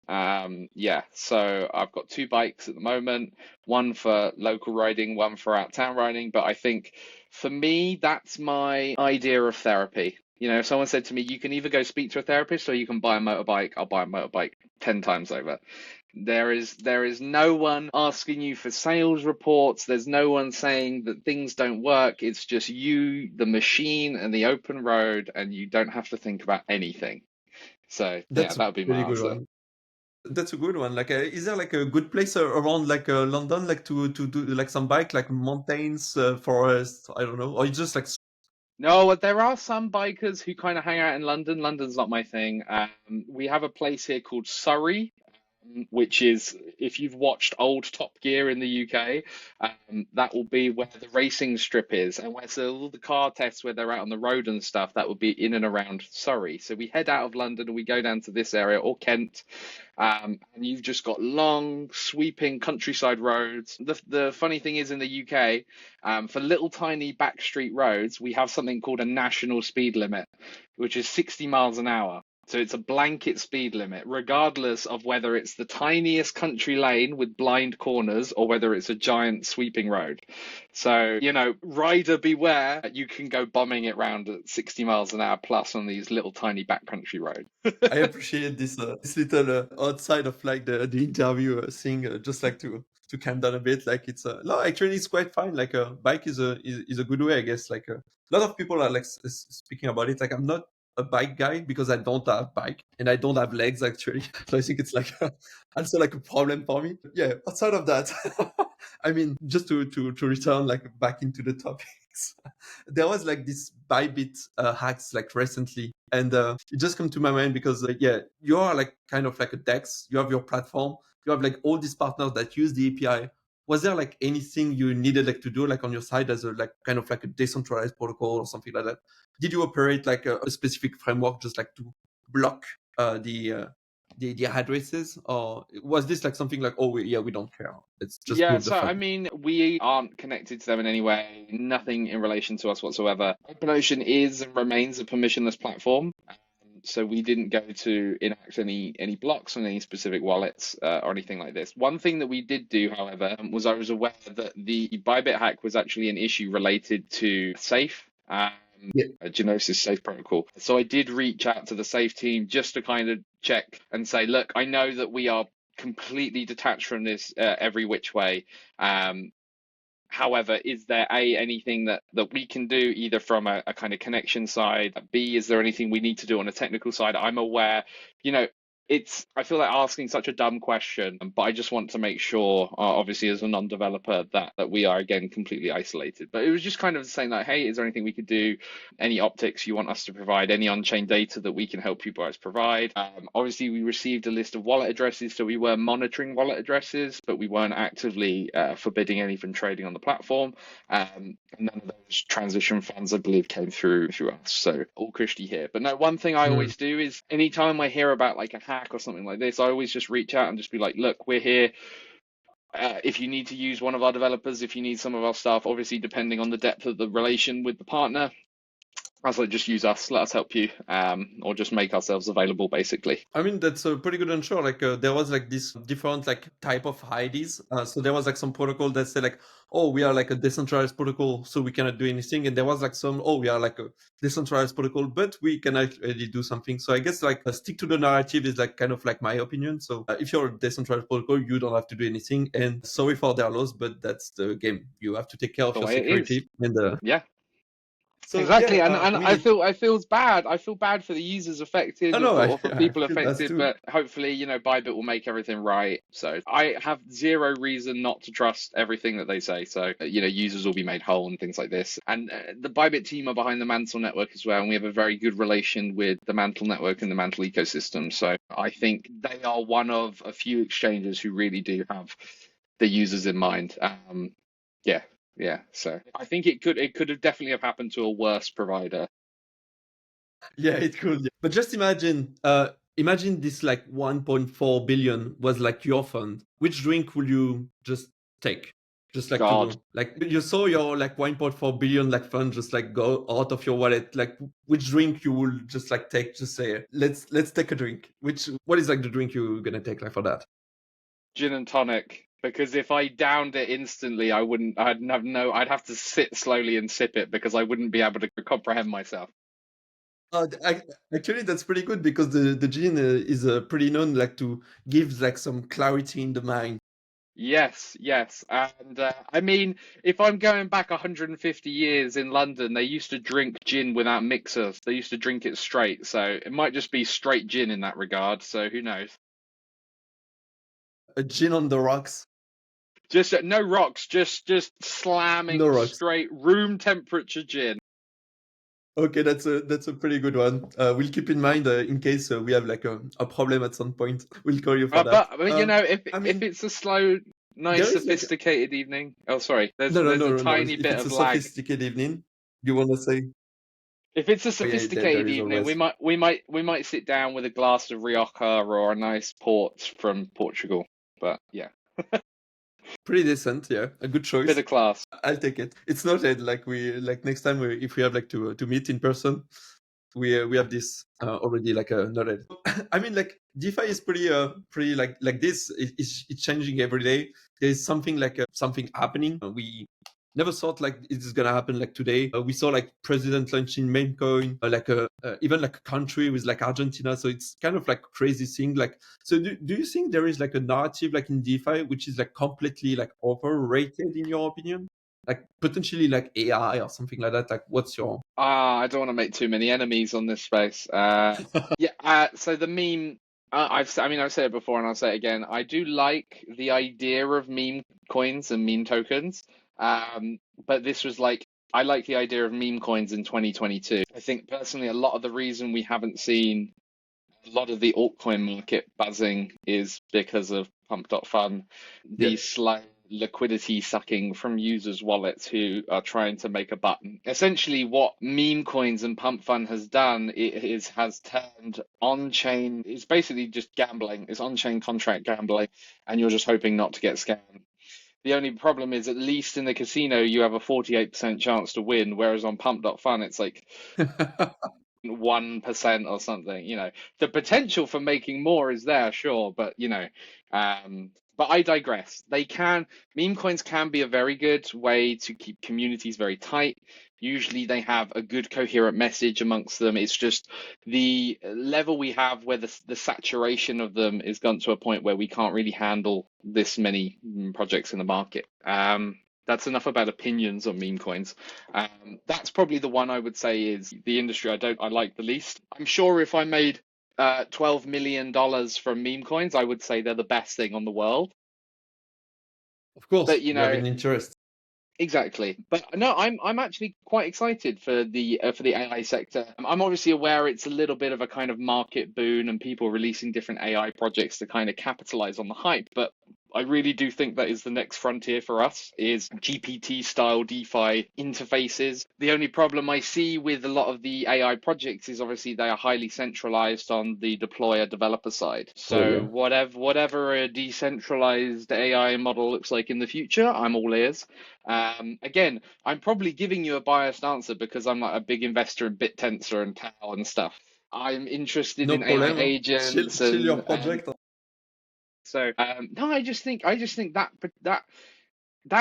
[SPEAKER 2] Yeah, so I've got 2 bikes at the moment, one for local riding, one for out town riding. But I think for me, that's my idea of therapy. You know, if someone said to me, you can either go speak to a therapist or you can buy a motorbike, I'll buy a motorbike 10 times over. There is no one asking you for sales reports. There's no one saying that things don't work. It's just you, the machine, and the open road, and you don't have to think about anything. So yeah, that would be my answer.
[SPEAKER 1] That's a good one. Like, is there like a good place around like London, like to do like some bike, like mountains, forest? I don't know, or you just like
[SPEAKER 2] No, well, there are some bikers who kind of hang out in London. London's not my thing. We have a place here called Surrey, which is, if you've watched old Top Gear in the UK, that will be where the racing strip is, and where so all the car tests where they're out on the road and stuff, that would be in and around Surrey. So we head out of London and we go down to this area or Kent, and you've just got long, sweeping countryside roads. The funny thing is in the UK, for little tiny back street roads, we have something called a national speed limit, which is 60 miles an hour. So it's a blanket speed limit, regardless of whether it's the tiniest country lane with blind corners or whether it's a giant sweeping road. So, rider beware, you can go bombing it round at 60 miles an hour plus on these little tiny backcountry roads.
[SPEAKER 1] I appreciate this little outside of like the interview thing, just like to calm down a bit. Like it's no, actually it's quite fine. Like a bike is a good way, I guess. Like a lot of people are like speaking about it. Like I'm not a bike guy because I don't have bike and I don't have legs actually. So I think it's like also like a problem for me. Yeah. Outside of that, I mean, just to return like back into the topics, there was like this Bybit hacks like recently, and it just come to my mind because yeah, you are like kind of like a DEX. You have your platform. You have like all these partners that use the API. Was there like anything you needed like to do like on your side as a like kind of like a decentralized protocol or something like that? Did you operate like a specific framework just like to block the addresses, or was this like something like, oh yeah, we don't care, let's just
[SPEAKER 2] Yeah,
[SPEAKER 1] move the
[SPEAKER 2] so I
[SPEAKER 1] fund?
[SPEAKER 2] mean, we aren't connected to them in any way, nothing in relation to us whatsoever. OpenOcean is and remains a permissionless platform. So we didn't go to enact any blocks on any specific wallets or anything like this. One thing that we did do, however, was I was aware that the Bybit hack was actually an issue related to Safe,
[SPEAKER 1] Yeah.
[SPEAKER 2] a Genosis Safe protocol. So I did reach out to the Safe team just to kind of check and say, look, I know that we are completely detached from this every which way. However, is there anything that we can do either from a kind of connection side? B, is there anything we need to do on a technical side? I'm aware, you know, I feel like asking such a dumb question, but I just want to make sure, obviously as a non-developer, that we are again completely isolated. But it was just kind of saying like, hey, is there anything we could do? Any optics you want us to provide? Any on-chain data that we can help you guys provide? Obviously, we received a list of wallet addresses, so we were monitoring wallet addresses, but we weren't actively forbidding any from trading on the platform. And none of those transition funds, I believe, came through us. So all cushy here. But no, one thing I
[SPEAKER 1] Mm.
[SPEAKER 2] always do is anytime I hear about like a hack or something like this, I always just reach out and just be like, look, we're here. If you need to use one of our developers, if you need some of our stuff, obviously depending on the depth of the relation with the partner, I was like, just use us, let us help you, or just make ourselves available, basically.
[SPEAKER 1] I mean, that's a pretty good answer. Like, there was like this different like type of IDs. So there was like some protocol that said like, oh, we are like a decentralized protocol, so we cannot do anything. And there was like some, oh, we are like a decentralized protocol, but we can actually do something. So I guess like stick to the narrative is like kind of like my opinion. So if you're a decentralized protocol, you don't have to do anything. And sorry for their loss, but that's the game. You have to take care of
[SPEAKER 2] The
[SPEAKER 1] your
[SPEAKER 2] way it is.
[SPEAKER 1] security. And
[SPEAKER 2] Yeah.
[SPEAKER 1] so
[SPEAKER 2] Exactly,
[SPEAKER 1] yeah,
[SPEAKER 2] and
[SPEAKER 1] I mean,
[SPEAKER 2] I feels bad. I feel bad for the users
[SPEAKER 1] I
[SPEAKER 2] affected,
[SPEAKER 1] know
[SPEAKER 2] or for
[SPEAKER 1] I
[SPEAKER 2] people
[SPEAKER 1] feel that
[SPEAKER 2] affected,
[SPEAKER 1] too.
[SPEAKER 2] but hopefully, Bybit will make everything right. So I have zero reason not to trust everything that they say. So users will be made whole and things like this. And the Bybit team are behind the Mantle network as well, and we have a very good relation with the Mantle network and the Mantle ecosystem. So I think they are one of a few exchanges who really do have the users in mind. Yeah. Yeah, so I think it could have definitely have happened to a worse provider.
[SPEAKER 1] Yeah, it could. Yeah. But just imagine this like 1.4 billion was like your fund. Which drink will you just take? Just like
[SPEAKER 2] God,
[SPEAKER 1] to like you saw your like 1.4 billion like fund just like go out of your wallet. Like which drink you will just like take? Just say let's take a drink. What is like the drink you're gonna take like for that?
[SPEAKER 2] gin and tonic. Because if I downed it instantly, I'd have to sit slowly and sip it because I wouldn't be able to comprehend myself.
[SPEAKER 1] Actually, that's pretty good because the gin is pretty known like to give like some clarity in the mind.
[SPEAKER 2] Yes, yes. And I mean, if I'm going back 150 years in London, they used to drink gin without mixers. They used to drink it straight. So it might just be straight gin in that regard. So who knows?
[SPEAKER 1] A gin on the rocks.
[SPEAKER 2] Just no rocks, just slamming
[SPEAKER 1] No rocks.
[SPEAKER 2] straight room temperature gin.
[SPEAKER 1] Okay, that's a pretty good one. We'll keep in mind in case we have like a problem at some point. We'll call you for that.
[SPEAKER 2] But you know,
[SPEAKER 1] I
[SPEAKER 2] if
[SPEAKER 1] mean,
[SPEAKER 2] it's a slow, nice,
[SPEAKER 1] there is like
[SPEAKER 2] sophisticated evening. Oh, sorry.
[SPEAKER 1] no,
[SPEAKER 2] There's a
[SPEAKER 1] no, no.
[SPEAKER 2] tiny
[SPEAKER 1] If
[SPEAKER 2] bit
[SPEAKER 1] it's
[SPEAKER 2] of
[SPEAKER 1] a
[SPEAKER 2] lag.
[SPEAKER 1] sophisticated evening, you want to say?
[SPEAKER 2] If it's a
[SPEAKER 1] Oh yeah, there
[SPEAKER 2] sophisticated
[SPEAKER 1] is
[SPEAKER 2] evening,
[SPEAKER 1] always
[SPEAKER 2] we might sit down with a glass of Rioja or a nice port from Portugal. But yeah,
[SPEAKER 1] pretty decent. Yeah, a good
[SPEAKER 2] bit
[SPEAKER 1] choice.
[SPEAKER 2] of class.
[SPEAKER 1] I'll take it. It's noted. Like next time if we have like to meet in person, we have this already like noted. I mean, like DeFi is pretty like this. It's changing every day. There's something like something happening. We never thought like it's gonna happen like today. We saw like president launching meme coin, like even like a country with like Argentina. So it's kind of like crazy thing. Like, so do you think there is like a narrative like in DeFi which is like completely like overrated in your opinion? Like potentially like AI or something like that. Like, what's your
[SPEAKER 2] I don't want to make too many enemies on this space. Yeah. So the meme. I mean, I've said it before and I'll say it again. I do like the idea of meme coins and meme tokens. But this was like, I like the idea of meme coins in 2022. I think personally, a lot of the reason we haven't seen a lot of the altcoin market buzzing is because of pump.fun,
[SPEAKER 1] yeah?
[SPEAKER 2] the slow liquidity sucking from users' wallets who are trying to make a button. Essentially, what meme coins and pump fun has done has turned on-chain. It's basically just gambling. It's on-chain contract gambling, and you're just hoping not to get scammed. The only problem is, at least in the casino, you have a 48% chance to win, whereas on pump.fun, it's like 1% or something. The potential for making more is there, sure, but but I digress. Meme coins can be a very good way to keep communities very tight. Usually they have a good coherent message amongst them. It's just the level we have where the saturation of them is gone to a point where we can't really handle this many projects in the market. That's enough about opinions on meme coins. That's probably the one I would say is the industry I like the least. I'm sure if I made $12 million from meme coins, I would say they're the best thing on the world.
[SPEAKER 1] Of course,
[SPEAKER 2] But
[SPEAKER 1] you have an interest.
[SPEAKER 2] exactly. But no, I'm actually quite excited for the AI sector. I'm obviously aware it's a little bit of a kind of market boon and people releasing different AI projects to kind of capitalize on the hype, but I really do think that is the next frontier for us, is GPT style DeFi interfaces. The only problem I see with a lot of the AI projects is obviously they are highly centralized on the deployer developer side.
[SPEAKER 1] Oh
[SPEAKER 2] So
[SPEAKER 1] yeah.
[SPEAKER 2] whatever a decentralized AI model looks like in the future, I'm all ears. Again, I'm probably giving you a biased answer because I'm like a big investor in BitTensor and Tau and stuff. I'm interested
[SPEAKER 1] No
[SPEAKER 2] in AI
[SPEAKER 1] problem.
[SPEAKER 2] agents
[SPEAKER 1] Chill your
[SPEAKER 2] and
[SPEAKER 1] project.
[SPEAKER 2] so no, I just think that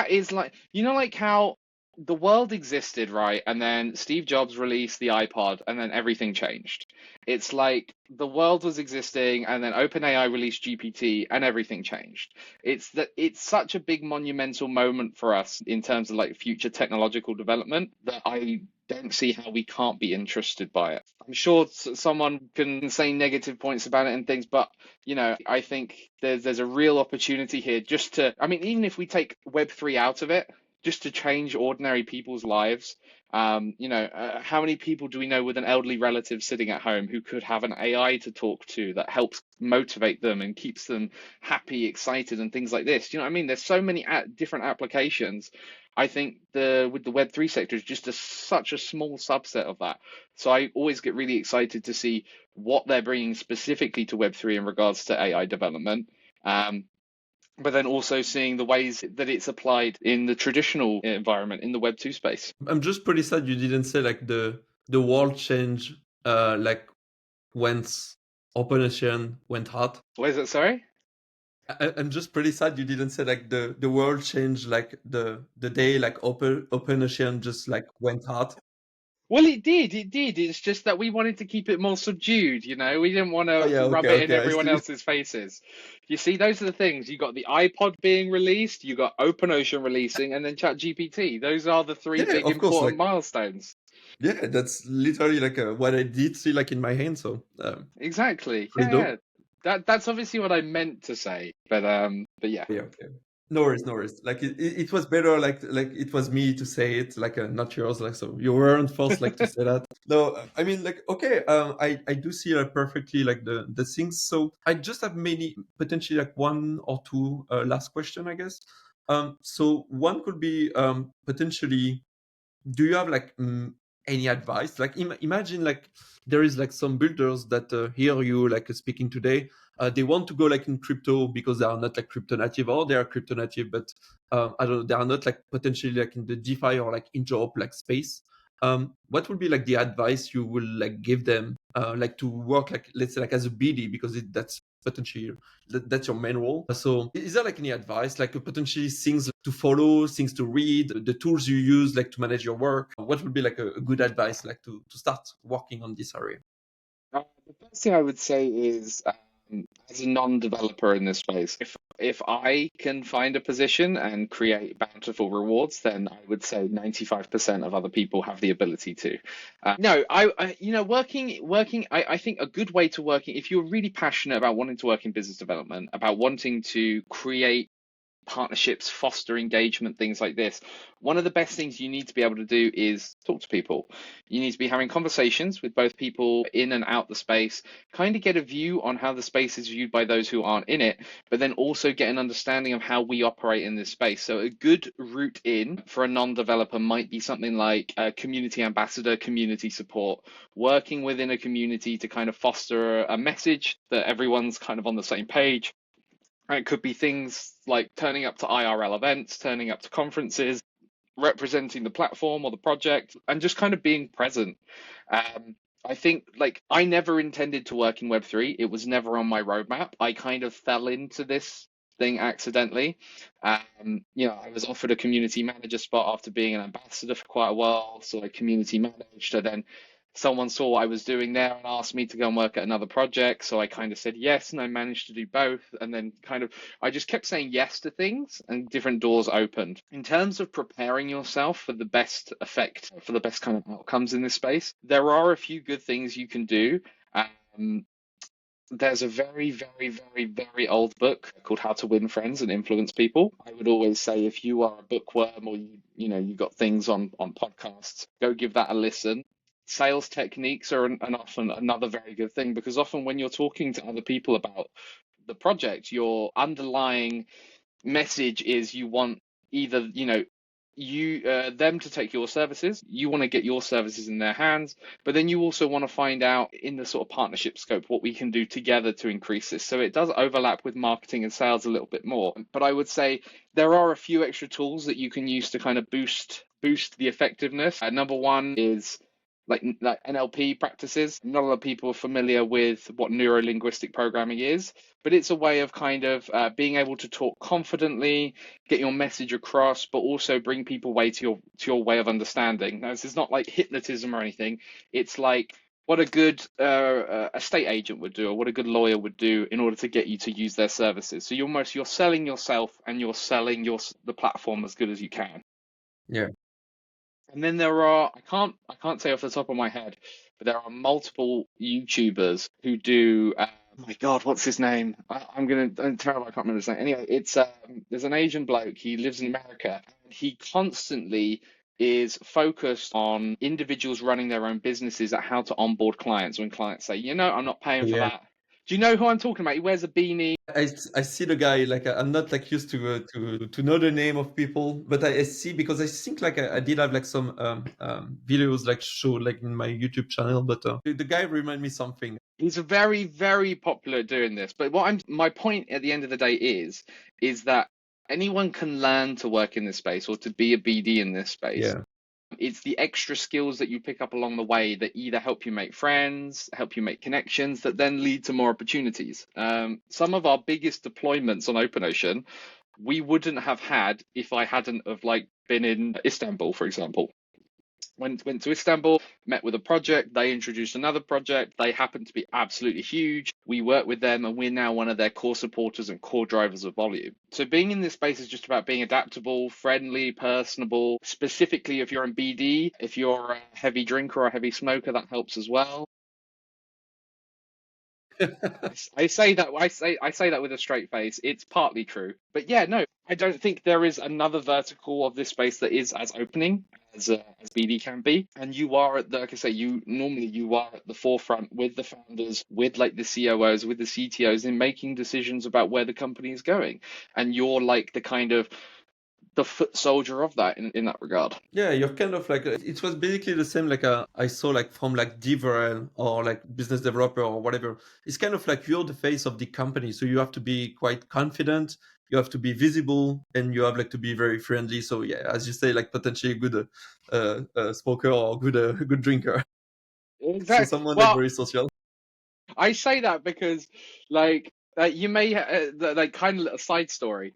[SPEAKER 2] is like, like how the world existed, right? And then Steve Jobs released the iPod and then everything changed. It's like the world was existing and then OpenAI released GPT and everything changed. It's such a big monumental moment for us in terms of like future technological development that I don't see how we can't be interested by it. I'm sure someone can say negative points about it and things, but I think there's a real opportunity here just to, I mean, even if we take Web3 out of it, just to change ordinary people's lives. How many people do we know with an elderly relative sitting at home who could have an AI to talk to that helps motivate them and keeps them happy, excited, and things like this? You know what I mean? There's so many different applications. I think with the Web3 sector is just such a small subset of that. So I always get really excited to see what they're bringing specifically to Web3 in regards to AI development. But then also seeing the ways that it's applied in the traditional environment in the Web2 space.
[SPEAKER 1] I'm just pretty sad you didn't say like the world change like once OpenOcean went hot.
[SPEAKER 2] What is it? Sorry?
[SPEAKER 1] I'm just pretty sad you didn't say like the world changed like the day like OpenOcean just like went hot.
[SPEAKER 2] Well, it did. It did. It's just that we wanted to keep it more subdued, We didn't want
[SPEAKER 1] Oh
[SPEAKER 2] to
[SPEAKER 1] yeah,
[SPEAKER 2] rub
[SPEAKER 1] okay,
[SPEAKER 2] it in
[SPEAKER 1] okay, I
[SPEAKER 2] everyone
[SPEAKER 1] see.
[SPEAKER 2] else's faces. You see, those are the things. You got the iPod being released, you got OpenOcean releasing, and then ChatGPT. Those are the three
[SPEAKER 1] Yeah,
[SPEAKER 2] big
[SPEAKER 1] of course,
[SPEAKER 2] important
[SPEAKER 1] like
[SPEAKER 2] milestones.
[SPEAKER 1] yeah, that's literally like what I did see like in my hand. So
[SPEAKER 2] Exactly.
[SPEAKER 1] pretty
[SPEAKER 2] Yeah, yeah.
[SPEAKER 1] dope.
[SPEAKER 2] That's obviously what I meant to say, but yeah.
[SPEAKER 1] Yeah, okay. No worries, no worries. Like it was better, like it was me to say it, like not yours. Like so, you weren't forced like to say that. No, I mean like okay, I do see perfectly like the things. So I just have many potentially like one or two last question, I guess. So one could be potentially, do you have like any advice? Like imagine like there is like some builders that hear you like speaking today. They want to go like in crypto because they are not like crypto native, or they are crypto native, but I don't know, they are not like potentially like in the DeFi or like interop like space. What would be like the advice you will like give them, like to work like, let's say like as a BD, because that's potentially that's your main role. So is there like any advice, like potentially things to follow, things to read, the tools you use like to manage your work? What would be like a good advice like to start working on this area?
[SPEAKER 2] The first thing I would say is, as a non-developer in this space, if I can find a position and create bountiful rewards, then I would say 95% of other people have the ability to. No, working. I think a good way to working, if you're really passionate about wanting to work in business development, about wanting to create partnerships, foster engagement, things like this. One of the best things you need to be able to do is talk to people. You need to be having conversations with both people in and out the space, kind of get a view on how the space is viewed by those who aren't in it, but then also get an understanding of how we operate in this space. So a good route in for a non-developer might be something like a community ambassador, community support, working within a community to kind of foster a message that everyone's kind of on the same page. And it could be things like turning up to IRL events, turning up to conferences, representing the platform or the project, and just kind of being present. I think like I never intended to work in Web3. It was never on my roadmap. I kind of fell into this thing accidentally. I was offered a community manager spot after being an ambassador for quite a while. So I community managed, and then someone saw what I was doing there and asked me to go and work at another project. So I kind of said yes, and I managed to do both. And then kind of I just kept saying yes to things, and different doors opened. In terms of preparing yourself for the best effect, for the best kind of outcomes in this space, there are a few good things you can do. Um, there's a very, very, very, very old book called How to Win Friends and Influence People. I would always say if you are a bookworm, or you got things on podcasts, go give that a listen. Sales techniques are an often another very good thing, because often when you're talking to other people about the project, your underlying message is you want either them to take your services, you want to get your services in their hands, but then you also want to find out in the sort of partnership scope what we can do together to increase this. So it does overlap with marketing and sales a little bit more, but I would say there are a few extra tools that you can use to kind of boost the effectiveness. Number one is like NLP practices. Not a lot of people are familiar with what neuro-linguistic programming is, but it's a way of kind of being able to talk confidently, get your message across, but also bring people away to your way of understanding. Now, this is not like hypnotism or anything. It's like what a good estate agent would do, or what a good lawyer would do in order to get you to use their services. So you're selling yourself, and you're selling the platform as good as you can.
[SPEAKER 1] Yeah.
[SPEAKER 2] And then there are, I can't say off the top of my head, but there are multiple YouTubers who do. Oh my God, what's his name? I'm terrible. I can't remember his name. Anyway, it's there's an Asian bloke. He lives in America, and he constantly is focused on individuals running their own businesses, at how to onboard clients when clients say, I'm not paying for
[SPEAKER 1] Yeah.
[SPEAKER 2] that. Do you know who I'm talking about? He wears a beanie.
[SPEAKER 1] I see the guy, like I'm not like used to know the name of people, but I see, because I think like I did have like some videos like show like in my YouTube channel, but the guy remind me something.
[SPEAKER 2] He's very, very popular at doing this. But my point at the end of the day is that anyone can learn to work in this space, or to be a BD in this space.
[SPEAKER 1] Yeah.
[SPEAKER 2] It's the extra skills that you pick up along the way that either help you make friends, help you make connections, that then lead to more opportunities. Some of our biggest deployments on OpenOcean, we wouldn't have had if I hadn't have like been in Istanbul, for example. Went to Istanbul, met with a project, they introduced another project, they happened to be absolutely huge. We worked with them, and we're now one of their core supporters and core drivers of volume. So being in this space is just about being adaptable, friendly, personable. Specifically, if you're in BD, if you're a heavy drinker or a heavy smoker, that helps as well. I say that I say that with a straight face. It's partly true, but yeah, no, I don't think there is another vertical of this space that is as opening as BD can be. And you are at the, like I say, you are at the forefront with the founders, with like the COOs, with the CTOs in making decisions about where the company is going, and you're like the kind of the foot soldier of that in that regard.
[SPEAKER 1] Yeah, you're kind of like it was basically the same like I saw like from like DevRel or like business developer or whatever. It's kind of like you're the face of the company, so you have to be quite confident. You have to be visible, and you have like to be very friendly. So yeah, as you say, like potentially a good smoker or good good drinker. So
[SPEAKER 2] Exactly.
[SPEAKER 1] someone like
[SPEAKER 2] Well,
[SPEAKER 1] very social.
[SPEAKER 2] I say that because, like, you may like kind of a side story.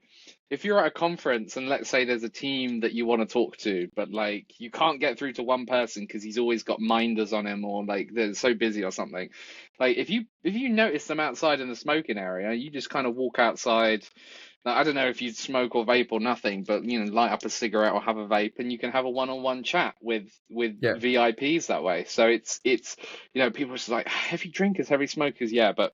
[SPEAKER 2] If you're at a conference and let's say there's a team that you want to talk to, but like you can't get through to one person because he's always got minders on him or like they're so busy or something. Like if you notice them outside in the smoking area, you just kind of walk outside. Now, I don't know if you smoke or vape or nothing, but you know, light up a cigarette or have a vape, and you can have a one-on-one chat with
[SPEAKER 1] Yeah,
[SPEAKER 2] VIPs that way. So it's you know, people are just like heavy drinkers, heavy smokers, yeah, but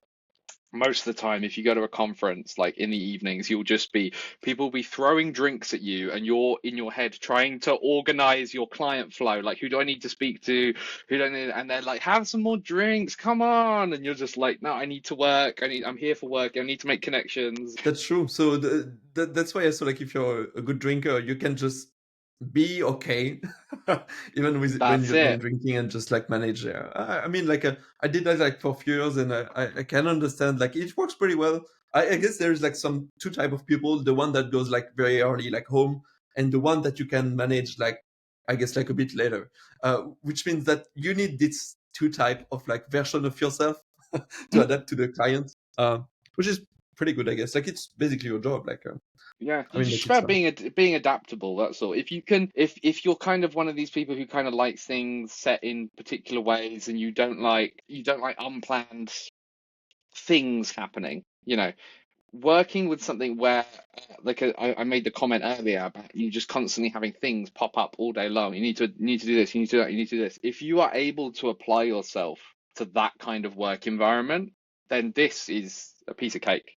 [SPEAKER 2] most of the time, if you go to a conference, like in the evenings, you'll just be people will be throwing drinks at you, and you're in your head trying to organize your client flow. Like, who do I need to speak to? Who do I need? And they're like, have some more drinks, come on. And you're just like, no, I need to work. I'm here for work. I need to make connections.
[SPEAKER 1] that's true. So that's why I saw like if you're a good drinker, you can just be okay even with when
[SPEAKER 2] That's
[SPEAKER 1] you're when
[SPEAKER 2] it.
[SPEAKER 1] drinking and just like manage I mean like I did that like for a few years and I can understand like it works pretty well. I guess there's like some two type of people, the one that goes like very early like home and the one that you can manage like I guess like a bit later, which means that you need this two type of like version of yourself to adapt to the client, which is pretty good I guess. Like it's basically your job like
[SPEAKER 2] Yeah,
[SPEAKER 1] I
[SPEAKER 2] it's
[SPEAKER 1] mean
[SPEAKER 2] just
[SPEAKER 1] like it's
[SPEAKER 2] about being adaptable. That's all. If you can, if you're kind of one of these people who kind of likes things set in particular ways, and you don't like unplanned things happening, you know, working with something where, I made the comment earlier about you just constantly having things pop up all day long. You need to do this. You need to do that. You need to do this. If you are able to apply yourself to that kind of work environment, then this is a piece of cake.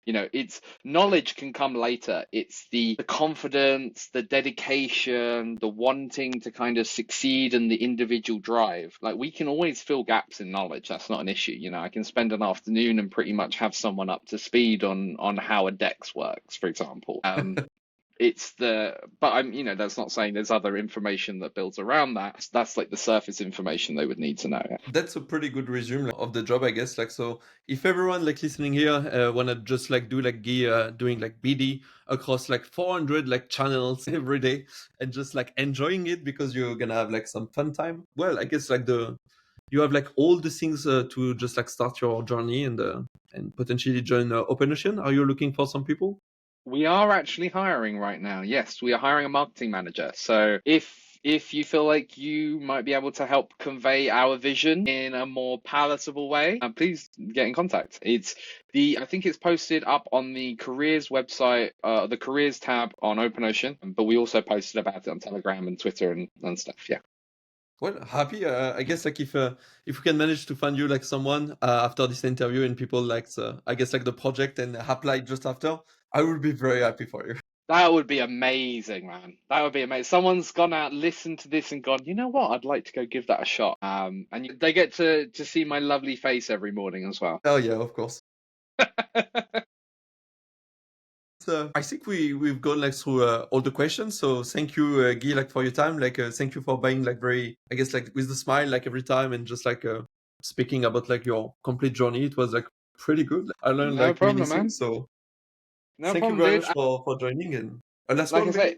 [SPEAKER 2] You know, it's knowledge can come later. It's the confidence, the dedication, the wanting to kind of succeed and the individual drive. Like we can always fill gaps in knowledge. That's not an issue. You know, I can spend an afternoon and pretty much have someone up to speed on how a DEX works, for example. But that's not saying there's other information that builds around that. That's like the surface information they would need to know.
[SPEAKER 1] That's a pretty good resume of the job, I guess. Like, so if everyone like listening here wanna just like do like doing like BD across like 400 like channels every day and just like enjoying it because you're gonna have like some fun time. Well, I guess like you have like all the things to just like start your journey and potentially join OpenOcean. Are you looking for some people?
[SPEAKER 2] We are actually hiring right now. Yes, we are hiring a marketing manager. So if you feel like you might be able to help convey our vision in a more palatable way, please get in contact. I think it's posted up on the careers website, the careers tab on OpenOcean, but we also posted about it on Telegram and Twitter and stuff. Yeah.
[SPEAKER 1] Well, happy. I guess like if we can manage to find you like someone after this interview and people like I guess like the project and apply just after, I will be very happy for you.
[SPEAKER 2] That would be amazing, man. That would be amazing. Someone's gone out, listened to this, and gone, you know what? I'd like to go give that a shot. And they get to see my lovely face every morning as well.
[SPEAKER 1] Oh yeah, of course. So I think we've gone like through all the questions. So thank you, Guy, like for your time. Like thank you for being like very, I guess like with the smile like every time and just like speaking about like your complete journey. It was like pretty good. I learned
[SPEAKER 2] No
[SPEAKER 1] like many
[SPEAKER 2] problem, man.
[SPEAKER 1] things. So
[SPEAKER 2] No
[SPEAKER 1] thank you
[SPEAKER 2] problem,
[SPEAKER 1] very
[SPEAKER 2] dude.
[SPEAKER 1] much for joining. And a last
[SPEAKER 2] Like I
[SPEAKER 1] one
[SPEAKER 2] say,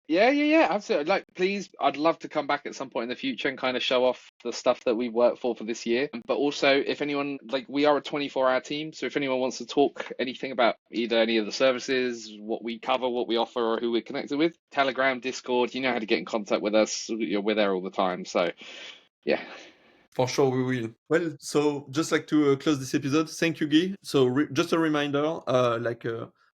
[SPEAKER 1] maybe.
[SPEAKER 2] yeah, absolutely. Like, please, I'd love to come back at some point in the future and kind of show off the stuff that we worked for this year. But also, if anyone, like, we are a 24-hour team, so if anyone wants to talk anything about either any of the services, what we cover, what we offer, or who we're connected with, Telegram, Discord, you know how to get in contact with us. We're there all the time. So, yeah.
[SPEAKER 1] For sure, we will. Well, so just like to close this episode, thank you, Guy. So just a reminder,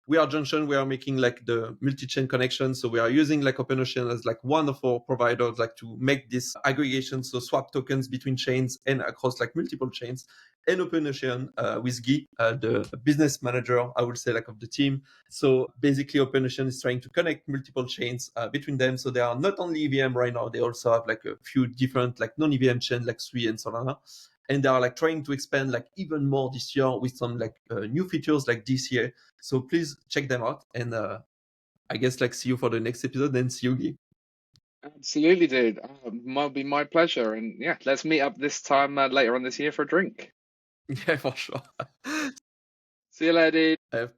[SPEAKER 1] we are Junction, we are making like the multi-chain connection. So we are using like OpenOcean as like one of our providers, like to make this aggregation, so swap tokens between chains and across like multiple chains. and OpenOcean with Guy, the business manager, I would say, like of the team. So basically, OpenOcean is trying to connect multiple chains between them. So they are not only EVM right now; they also have like a few different like non-EVM chains, like Sui and Solana, and they are like trying to expand like even more this year with some like new features like DCA. So please check them out, and I guess like see you for the next episode, and see you, Guy.
[SPEAKER 2] Absolutely, dude. Might be my pleasure. And yeah, let's meet up this time later on this year for a drink.
[SPEAKER 1] Yeah, for sure.
[SPEAKER 2] See you later, dude.